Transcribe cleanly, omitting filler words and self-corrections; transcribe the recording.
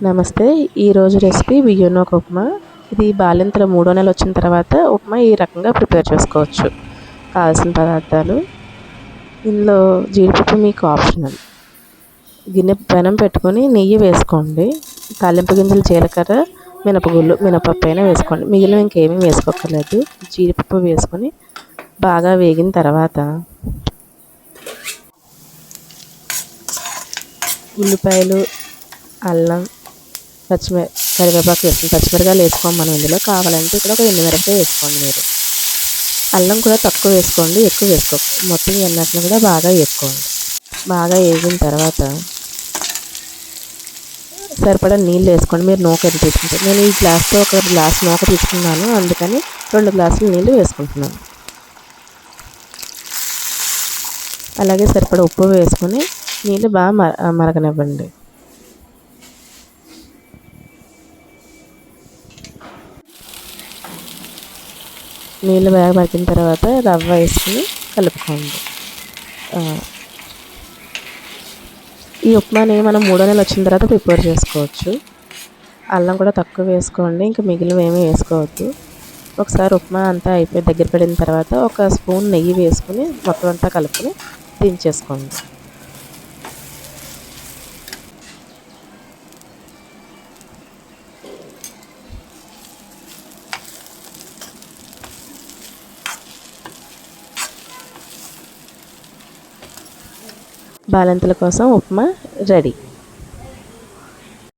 నమస్తే. ఈరోజు రెసిపీ బియ్యనొక ఉప్మా. ఇది బాలింతలు 3వ నెల వచ్చిన తర్వాత ఉప్మా ఈ రకంగా ప్రిపేర్ చేసుకోవచ్చు. కావాల్సిన పదార్థాలు ఇందులో జీడిపప్పు మీకు ఆప్షనల్. గిన్నె పెనం పెట్టుకొని నెయ్యి వేసుకోండి. తాలింపు గింజలు జీలకర్ర మినపప్పు అయినా వేసుకోండి. మిగిలిన ఇంకేమీ వేసుకోక్కర్లేదు. జీడిపప్పు వేసుకొని బాగా వేగిన తర్వాత ఉల్లిపాయలు, అల్లం, కరివేపాకు వేసుకోండి. పచ్చిమిరకాయలు వేసుకోండి. మనం ఇందులో కావాలంటే ఇక్కడ ఒక ఎండుమిరపకాయ వేసుకోండి. మీరు అల్లం కూడా తక్కువ వేసుకోండి, ఎక్కువ వేసుకోండి. మొత్తం ఎన్నట్లు కూడా బాగా వేసుకోండి. బాగా వేగిన తర్వాత సరిపడా నీళ్ళు వేసుకోండి. మీరు నూక ఎంత తీసుకుంటారు? నేను ఈ గ్లాస్తో ఒక గ్లాస్ నూక తీసుకున్నాను, అందుకని 2 గ్లాసులు నీళ్ళు వేసుకుంటున్నాను. అలాగే సరిపడా ఉప్పు వేసుకొని నీళ్ళు బాగా మరగనివ్వండి. నీళ్ళు బాగా మరిగిన తర్వాత రవ్వ వేసుకుని కలుపుకోండి. ఈ ఉప్మాని మనం 3వ నెల వచ్చిన తర్వాత ప్రిపేర్ చేసుకోవచ్చు. అల్లం కూడా తక్కువ వేసుకోండి, ఇంకా మిగిలినవి ఏమీ వేసుకోవద్దు. ఒకసారి ఉప్మా అంతా అయిపోయి దగ్గర పడిన తర్వాత ఒక స్పూన్ నెయ్యి వేసుకుని మొత్తం అంతా కలుపుకొని దించేసుకోండి. బాలింతల కోసం ఉప్మా రెడీ.